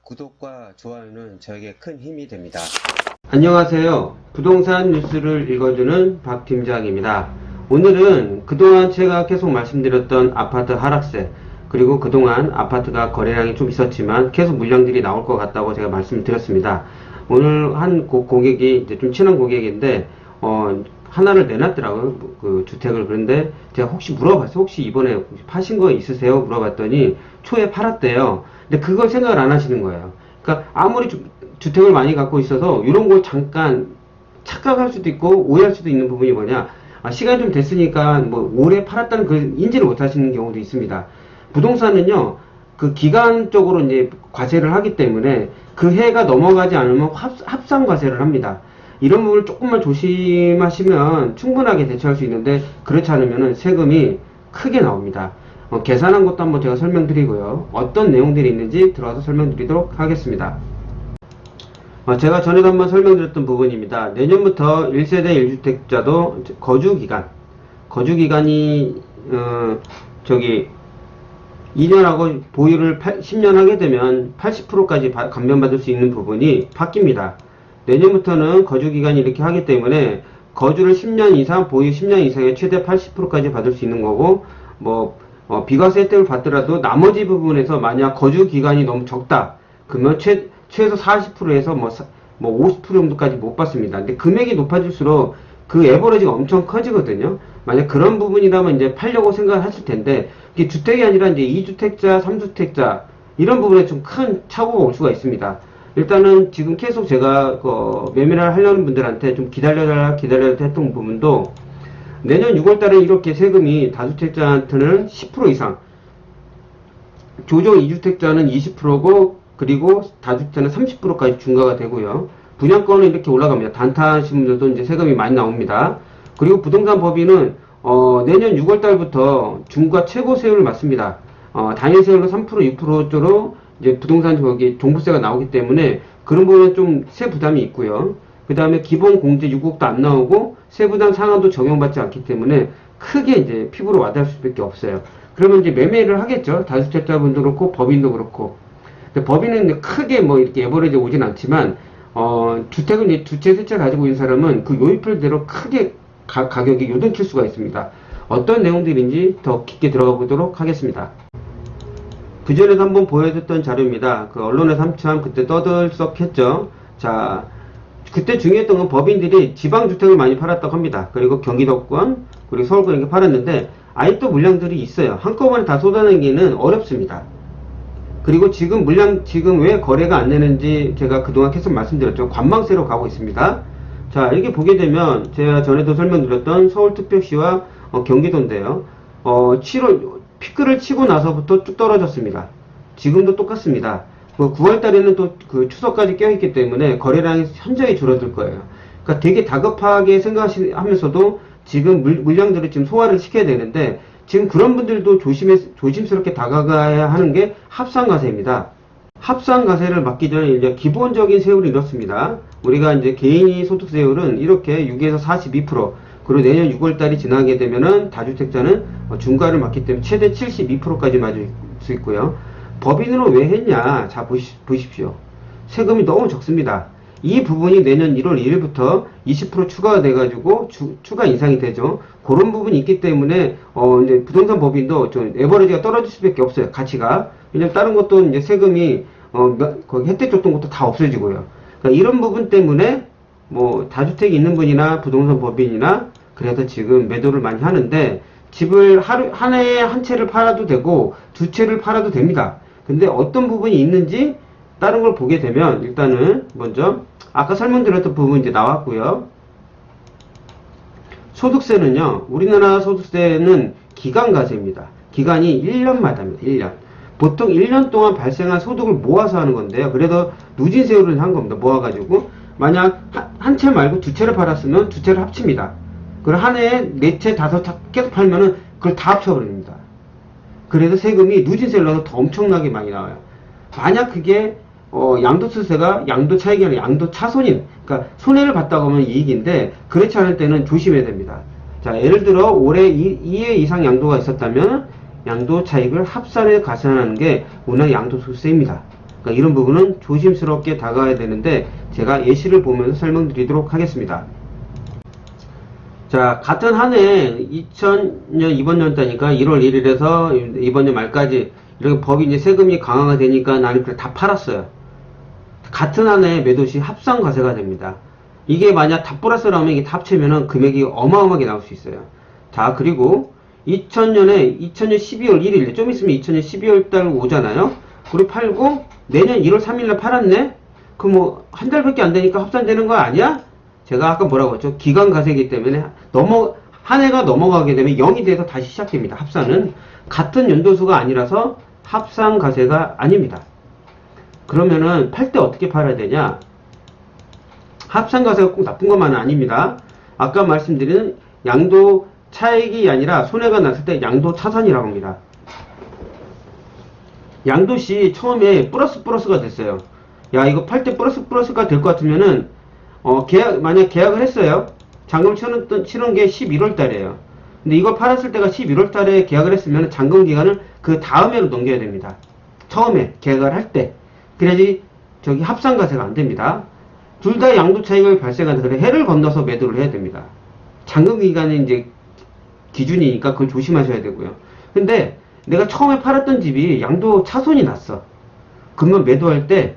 구독과 좋아요는 저에게 큰 힘이 됩니다. 안녕하세요. 부동산 뉴스를 읽어주는 박 팀장입니다. 오늘은 그동안 제가 계속 말씀드렸던 아파트 하락세, 그리고 그동안 아파트가 거래량이 좀 있었지만 계속 물량들이 나올 것 같다고 제가 말씀을 드렸습니다. 오늘 한 고객이 이제 좀 친한 고객인데 하나를 내놨더라고요. 그 주택을. 그런데 제가 혹시 물어봤어요. 혹시 이번에 파신 거 있으세요? 물어봤더니 초에 팔았대요. 근데 그걸 생각을 안 하시는 거예요. 그러니까 아무리 주택을 많이 갖고 있어서 이런 걸 잠깐 착각할 수도 있고 오해할 수도 있는 부분이 뭐냐, 시간이 좀 됐으니까 뭐 오래 팔았다는 그 인지를 못 하시는 경우도 있습니다. 부동산은요, 그 기간적으로 이제 과세를 하기 때문에 그 해가 넘어가지 않으면 합산 과세를 합니다. 이런 부분을 조금만 조심하시면 충분하게 대처할 수 있는데, 그렇지 않으면 세금이 크게 나옵니다. 계산한 것도 한번 제가 설명드리고요. 어떤 내용들이 있는지 들어가서 설명드리도록 하겠습니다. 제가 전에도 한번 설명드렸던 부분입니다. 내년부터 1세대 1주택자도 거주기간이 2년하고 보유를 10년 하게 되면 80%까지 감면받을 수 있는 부분이 바뀝니다. 내년부터는 거주기간이 이렇게 하기 때문에 거주를 10년 이상, 보유 10년 이상의 최대 80%까지 받을 수 있는 거고, 비과세 혜택을 받더라도 나머지 부분에서 만약 거주기간이 너무 적다 그러면 최소 40%에서 50% 정도까지 못 받습니다. 근데 금액이 높아질수록 그 에버리지가 엄청 커지거든요. 만약 그런 부분이라면 이제 팔려고 생각을 하실 텐데, 이게 주택이 아니라 이제 2주택자, 3주택자 이런 부분에 좀 큰 착오가 올 수가 있습니다. 일단은 지금 계속 제가 매매를 하려는 분들한테 좀 기다려라 했던 부분도, 내년 6월달에 이렇게 세금이 다주택자한테는 10% 이상, 조정 2주택자는 20%고 그리고 다주택자는 30%까지 중과가 되고요. 분양권은 이렇게 올라갑니다. 단타 하시는 분들도 이제 세금이 많이 나옵니다. 그리고 부동산 법인은 내년 6월달부터 중과 최고 세율을 맞습니다. 단일 세율로 3%, 6%로 이제 부동산 종부세가 나오기 때문에 그런 부분은 좀 세 부담이 있고요. 그 다음에 기본 공제 유곡도 안 나오고 세부담 상한도 적용받지 않기 때문에 크게 이제 피부로 와닿을 수밖에 없어요. 그러면 이제 매매를 하겠죠. 다주택자분도 그렇고 법인도 그렇고. 근데 법인은 크게 이렇게 에버리지 오진 않지만 주택은 이제 두 채, 세 채 가지고 있는 사람은 그 요인표대로 크게 가격이 요동칠 수가 있습니다. 어떤 내용들인지 더 깊게 들어가 보도록 하겠습니다. 그 전에도 한번 보여줬던 자료입니다. 그 언론에서 한참 그때 떠들썩했죠. 자, 그때 중요했던 건 법인들이 지방주택을 많이 팔았다고 합니다. 그리고 경기도권, 그리고 서울권 이렇게 팔았는데, 아직도 물량들이 있어요. 한꺼번에 다 쏟아내기는 어렵습니다. 그리고 지금 왜 거래가 안 되는지 제가 그동안 계속 말씀드렸죠. 관망세로 가고 있습니다. 자, 이렇게 보게 되면 제가 전에도 설명드렸던 서울특별시와 경기도인데요. 7월 피크를 치고 나서부터 쭉 떨어졌습니다. 지금도 똑같습니다. 9월 달에는 또 그 추석까지 껴있기 때문에 거래량이 현저히 줄어들 거예요. 그러니까 되게 다급하게 생각하면서도 지금 물량들을 지금 소화를 시켜야 되는데, 지금 그런 분들도 조심스럽게 다가가야 하는 게 합산과세입니다. 합산과세를 막기 전에 이제 기본적인 세율이 이렇습니다. 우리가 이제 개인이 소득세율은 이렇게 6에서 42%, 그리고 내년 6월달이 지나게 되면은 다주택자는 중과를 맞기 때문에 최대 72%까지 맞을 수 있고요. 법인으로 왜 했냐? 자, 보십시오. 세금이 너무 적습니다. 이 부분이 내년 1월 1일부터 20% 추가가 돼가지고 추가 인상이 되죠. 그런 부분이 있기 때문에 이제 부동산 법인도 좀 에버리지가 떨어질 수밖에 없어요. 가치가. 왜냐면 다른 것도 이제 세금이 거기 혜택 줬던 것도 다 없어지고요. 그러니까 이런 부분 때문에 다주택이 있는 분이나 부동산 법인이나 그래서 지금 매도를 많이 하는데, 집을 한 해에 한 채를 팔아도 되고 두 채를 팔아도 됩니다. 근데 어떤 부분이 있는지 다른 걸 보게 되면, 일단은 먼저 아까 설명드렸던 부분 이제 나왔고요. 소득세는요, 우리나라 소득세는 기간과세입니다. 기간이 1년마다입니다. 1년. 보통 1년 동안 발생한 소득을 모아서 하는 건데요. 그래도 누진세율을 한 겁니다. 모아가지고 만약 한 채 말고 두 채를 팔았으면 두 채를 합칩니다. 그걸 한 해에 네 채, 다섯 채 계속 팔면은 그걸 다 합쳐버립니다. 그래서 세금이 누진세를 넣어서 더 엄청나게 많이 나와요. 만약 그게 양도소득세가 양도 차익이 아니라 양도 차손인, 그러니까 손해를 봤다고 하면 이익인데, 그렇지 않을 때는 조심해야 됩니다. 자, 예를 들어 올해 2회 이상 양도가 있었다면 양도 차익을 합산해 가산하는 게 워낙 양도소득세입니다. 그러니까 이런 부분은 조심스럽게 다가와야 되는데 제가 예시를 보면서 설명드리도록 하겠습니다. 자, 같은 한 해 2000년 이번 연도니까 1월 1일에서 이번 년 말까지 이렇게 법이 이제 세금이 강화가 되니까 나는 그래 다 팔았어요. 같은 한 해 매도시 합산과세가 됩니다. 이게 만약 다 플러스로 하면 이게 다 합치면은 금액이 어마어마하게 나올 수 있어요. 자, 그리고 2000년 12월 1일, 좀 있으면 2000년 12월 달 오잖아요. 우리 팔고 내년 1월 3일날 팔았네? 그럼 뭐 한 달밖에 안 되니까 합산되는 거 아니야? 제가 아까 뭐라고 했죠? 기간과세이기 때문에 한 해가 넘어가게 되면 0이 돼서 다시 시작됩니다. 합산은 같은 연도수가 아니라서 합산과세가 아닙니다. 그러면은 팔 때 어떻게 팔아야 되냐? 합산과세가 꼭 나쁜 것만은 아닙니다. 아까 말씀드린 양도 차익이 아니라 손해가 났을 때 양도 차산이라고 합니다. 양도시 처음에 플러스가 됐어요. 야, 이거 팔 때 플러스가 될 것 같으면은 만약 계약을 했어요. 잔금 치른 게 11월 달이에요. 근데 이걸 팔았을 때가 11월 달에 계약을 했으면 잔금 기간을 그 다음해로 넘겨야 됩니다. 처음에 계약을 할 때. 그래야지 저기 합산과세가 안 됩니다. 둘 다 양도 차익을 발생하는 그래 해를 건너서 매도를 해야 됩니다. 잔금 기간은 이제 기준이니까 그걸 조심하셔야 되고요. 근데 내가 처음에 팔았던 집이 양도 차손이 났어. 그러면 매도할 때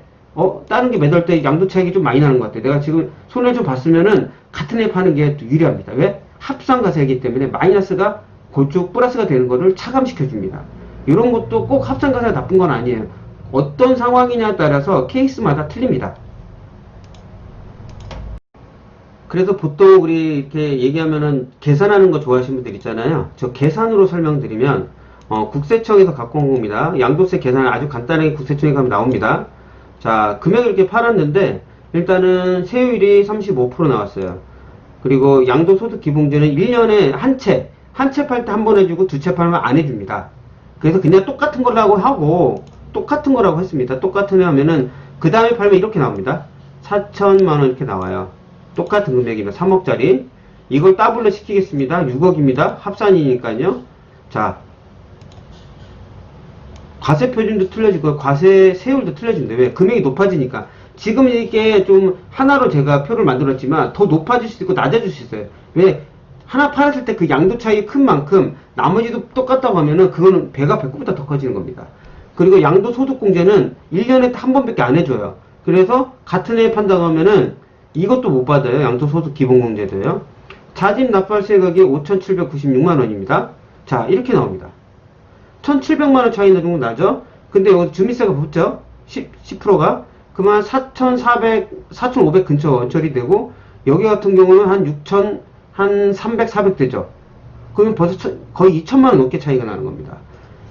다른 게 매도할 때 양도 차익이 좀 많이 나는 것 같아. 내가 지금 손해를 좀 봤으면은 같은 해 파는 게 유리합니다. 왜? 합산과세이기 때문에 마이너스가 그쪽 플러스가 되는 거를 차감시켜 줍니다. 이런 것도 꼭 합산과세가 나쁜 건 아니에요. 어떤 상황이냐에 따라서 케이스마다 틀립니다. 그래서 보통 우리 이렇게 얘기하면은 계산하는 거 좋아하시는 분들 있잖아요. 저 계산으로 설명드리면 국세청에서 갖고 온 겁니다. 양도세 계산을 아주 간단하게 국세청에 가면 나옵니다. 자, 금액을 이렇게 팔았는데 일단은 세율이 35% 나왔어요. 그리고 양도소득기본제는 1년에 한 채 팔 때 한 번 해주고 두 채 팔면 안 해줍니다. 그래서 그냥 똑같은 거라고 하고 똑같은 거라고 했습니다. 똑같은 애 하면은 그 다음에 팔면 이렇게 나옵니다. 4천만 원 이렇게 나와요. 똑같은 금액이면 3억짜리. 이걸 더블로 시키겠습니다. 6억입니다. 합산이니까요. 자, 과세 표준도 틀려지고 과세 세율도 틀려진대. 왜? 금액이 높아지니까. 지금 이게 좀 하나로 제가 표를 만들었지만 더 높아질 수 있고 낮아질 수 있어요. 왜? 하나 팔았을 때 그 양도 차익이 큰 만큼 나머지도 똑같다고 하면은 그거는 배가 배꼽보다 더 커지는 겁니다. 그리고 양도소득공제는 1년에 한 번밖에 안 해줘요. 그래서 같은 해에 판다고 하면은 이것도 못 받아요. 양도소득기본공제도요. 자진 납부할세액이 5,796만원입니다. 자, 이렇게 나옵니다. 1,700만원 차이 정도 나죠? 근데 여기 주민세가 붙죠? 10%가. 그러면 4,500 근처 원처리 되고, 여기 같은 경우는 한 300, 400 되죠? 그러면 벌써 거의 2천만원 넘게 차이가 나는 겁니다.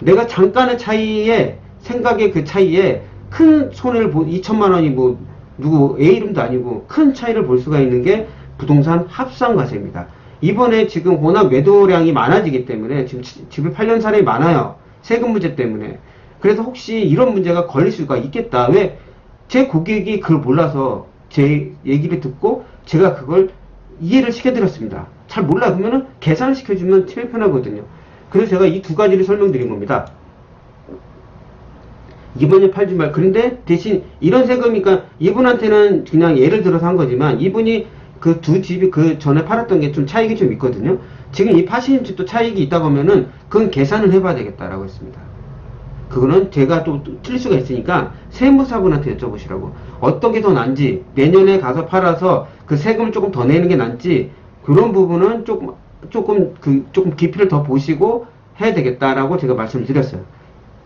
내가 잠깐의 차이에, 생각의 그 차이에 큰 손해를 2천만원이 뭐, 누구 A 이름도 아니고 큰 차이를 볼 수가 있는 게 부동산 합산과세입니다. 이번에 지금 워낙 매도량이 많아지기 때문에 지금 집을 팔려는 사람이 많아요. 세금 문제 때문에. 그래서 혹시 이런 문제가 걸릴 수가 있겠다. 왜? 제 고객이 그걸 몰라서 제 얘기를 듣고 제가 그걸 이해를 시켜드렸습니다. 잘 몰라. 그러면은 계산을 시켜주면 제일 편하거든요. 그래서 제가 이 두 가지를 설명드린 겁니다. 이번에 팔지 말. 그런데 대신 이런 세금이니까 이분한테는 그냥 예를 들어서 한 거지만 이분이 그 두 집이 그 전에 팔았던 게 좀 차익이 좀 있거든요. 지금 이 파시는 집도 차익이 있다고 하면은 그건 계산을 해봐야 되겠다라고 했습니다. 그거는 제가 또 틀릴 수가 있으니까 세무사분한테 여쭤보시라고. 어떤 게 더 난지, 내년에 가서 팔아서 그 세금을 조금 더 내는 게 난지, 그런 부분은 조금 깊이를 더 보시고 해야 되겠다라고 제가 말씀을 드렸어요.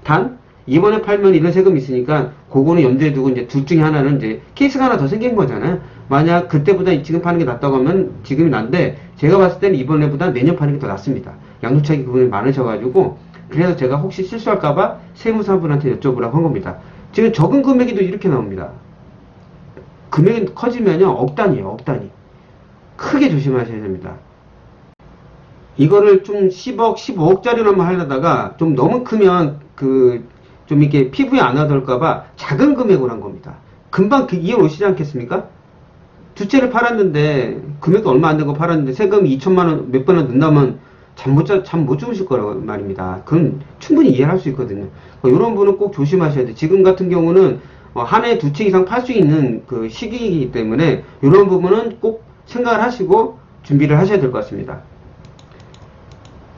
단, 이번에 팔면 이런 세금이 있으니까 그거는 염두에 두고 이제 둘 중에 하나는 이제 케이스가 하나 더 생긴 거잖아요. 만약 그때보다 지금 파는 게 낫다고 하면 지금이 난데 제가 봤을 때는 이번에보다 내년 파는 게 더 낫습니다. 양도차익이 그분이 많으셔가지고 그래서 제가 혹시 실수할까봐 세무사분한테 여쭤보라고 한 겁니다. 지금 적은 금액이도 이렇게 나옵니다. 금액이 커지면요 억 단위에요. 억 단위. 크게 조심하셔야 됩니다. 이거를 좀 10억, 15억짜리로만 하려다가 좀 너무 크면 좀 이렇게 피부에 안 와닿을까봐 작은 금액으로 한 겁니다. 금방 이해 오시지 않겠습니까? 두 채를 팔았는데 금액도 얼마 안 되고 팔았는데 세금이 2천만원 몇 번을 넣는다면 잠 못 주무실 거라고 말입니다. 그건 충분히 이해할 수 있거든요. 이런 분은 꼭 조심하셔야 돼요. 지금 같은 경우는 한 해에 2채 이상 팔 수 있는 그 시기이기 때문에 이런 부분은 꼭 생각을 하시고 준비를 하셔야 될 것 같습니다.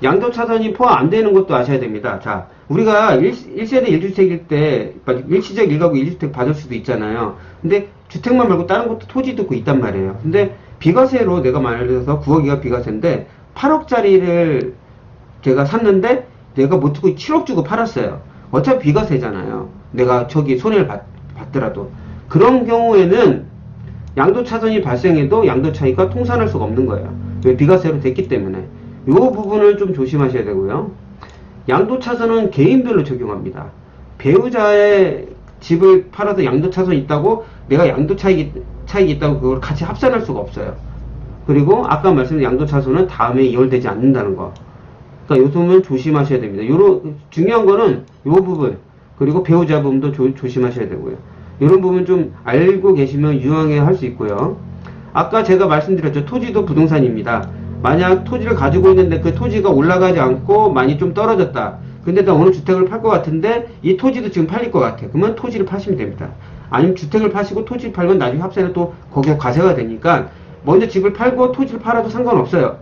양도차선이 포함 안 되는 것도 아셔야 됩니다. 자, 우리가 1세대 1주택일 때 일시적 1가구 1주택 받을 수도 있잖아요. 근데 주택만 말고 다른 것도 토지도 있고 있단 말이에요. 근데 비과세로 내가 만약에 들어서 9억이가 비과세인데 8억짜리를 제가 샀는데 내가 못 주고 7억 주고 팔았어요. 어차피 비과세잖아요. 내가 저기 손해를 받더라도. 그런 경우에는 양도차선이 발생해도 양도차익과 통산할 수가 없는 거예요. 왜? 비과세로 됐기 때문에. 이 부분을 좀 조심하셔야 되고요. 양도차선은 개인별로 적용합니다. 배우자의 집을 팔아서 양도차선이 있다고 내가 양도차익이 있다고 그걸 같이 합산할 수가 없어요. 그리고 아까 말씀드린 양도차선은 다음에 이월되지 않는다는 거. 그러니까 요 부분 조심하셔야 됩니다. 중요한 거는 요 부분, 그리고 배우자 부분도 조심하셔야 되고요. 이런 부분 좀 알고 계시면 유용하게 할 수 있고요. 아까 제가 말씀드렸죠. 토지도 부동산입니다. 만약 토지를 가지고 있는데 그 토지가 올라가지 않고 많이 좀 떨어졌다. 근데 나 오늘 주택을 팔 것 같은데 이 토지도 지금 팔릴 것 같아. 그러면 토지를 파시면 됩니다. 아니면 주택을 파시고 토지를 팔면 나중에 합산해 또 거기가 과세가 되니까 먼저 집을 팔고 토지를 팔아도 상관없어요.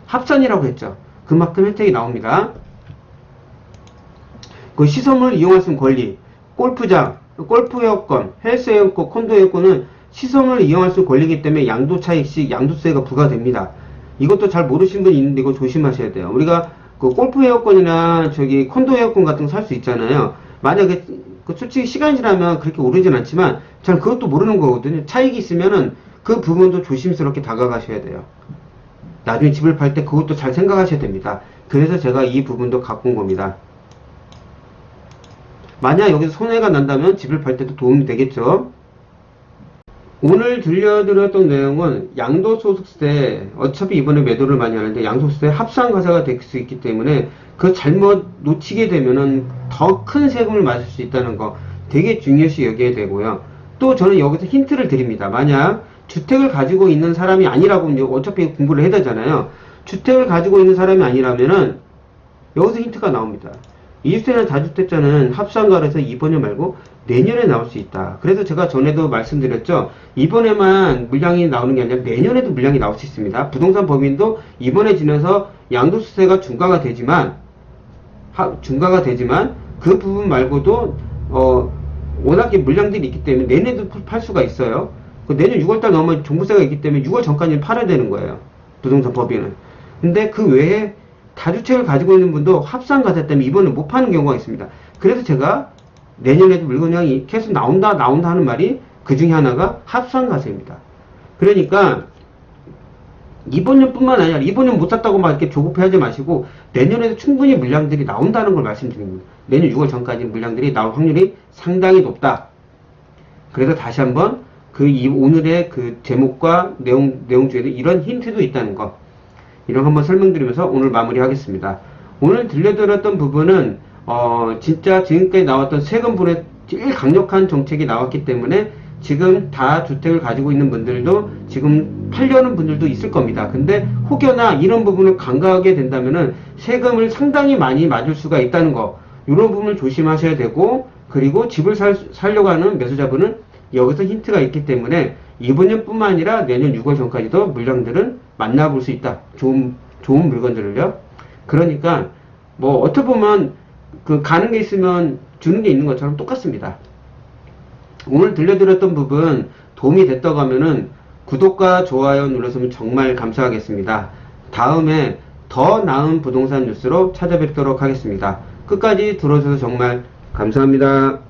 합산이라고 했죠. 그만큼 혜택이 나옵니다. 그 시설물을 이용할 수 있는 권리, 골프장, 골프회원권, 헬스회원권, 콘도회원권은 시설물을 이용할 수 있는 권리이기 때문에 양도차익시 양도세가 부과됩니다. 이것도 잘 모르시는 분이 있는데 이거 조심하셔야 돼요. 우리가 그 골프회원권이나 저기 콘도회원권 같은 거 살 수 있잖아요. 만약에 솔직히 시간이 지나면 그렇게 오르진 않지만 잘 그것도 모르는 거거든요. 차익이 있으면은 그 부분도 조심스럽게 다가가셔야 돼요. 나중에 집을 팔 때 그것도 잘 생각하셔야 됩니다. 그래서 제가 이 부분도 갖고 온 겁니다. 만약 여기서 손해가 난다면 집을 팔 때도 도움이 되겠죠. 오늘 들려드렸던 내용은 양도소득세, 어차피 이번에 매도를 많이 하는데 양도소득세 합산과세가 될 수 있기 때문에 그 잘못 놓치게 되면은 더 큰 세금을 맞을 수 있다는 거 되게 중요시 여겨야 되고요. 또 저는 여기서 힌트를 드립니다. 만약 주택을 가지고 있는 사람이 아니라고 어차피 공부를 해야 되잖아요. 주택을 가지고 있는 사람이 아니라면은 여기서 힌트가 나옵니다. 20세나 다주택자는 합산과세에서 이번에 말고 내년에 나올 수 있다. 그래서 제가 전에도 말씀드렸죠. 이번에만 물량이 나오는 게 아니라 내년에도 물량이 나올 수 있습니다. 부동산 법인도 이번에 지나서 양도세가 중과가 되지만 그 부분 말고도 워낙에 물량들이 있기 때문에 내년에도 팔 수가 있어요. 내년 6월달 넘으면 종부세가 있기 때문에 6월 전까지는 팔아야 되는 거예요. 부동산 법인은. 근데 그 외에 다주택을 가지고 있는 분도 합산과세 때문에 이번에 못 파는 경우가 있습니다. 그래서 제가 내년에도 물건량이 계속 나온다 하는 말이 그 중에 하나가 합산과세입니다. 그러니까 이번 년뿐만 아니라 이번 년 못 샀다고 막 이렇게 조급해하지 마시고 내년에도 충분히 물량들이 나온다는 걸 말씀드립니다. 내년 6월 전까지 물량들이 나올 확률이 상당히 높다. 그래서 다시 한번 오늘의 그 제목과 내용 중에도 이런 힌트도 있다는 거. 이런 거 한번 설명드리면서 오늘 마무리하겠습니다. 오늘 들려드렸던 부분은 진짜 지금까지 나왔던 세금분의 제일 강력한 정책이 나왔기 때문에 지금 다 주택을 가지고 있는 분들도 지금 팔려는 분들도 있을 겁니다. 근데 혹여나 이런 부분을 간과하게 된다면은 세금을 상당히 많이 맞을 수가 있다는 거. 이런 부분을 조심하셔야 되고, 그리고 집을 살려고 하는 매수자분은 여기서 힌트가 있기 때문에 이번 년뿐만 아니라 내년 6월 전까지도 물량들은 만나볼 수 있다. 좋은 물건들을요. 그러니까 어떻게 보면 가는 게 있으면 주는 게 있는 것처럼 똑같습니다. 오늘 들려드렸던 부분 도움이 됐다고 하면은 구독과 좋아요 눌러주시면 정말 감사하겠습니다. 다음에 더 나은 부동산 뉴스로 찾아뵙도록 하겠습니다. 끝까지 들어주셔서 정말 감사합니다.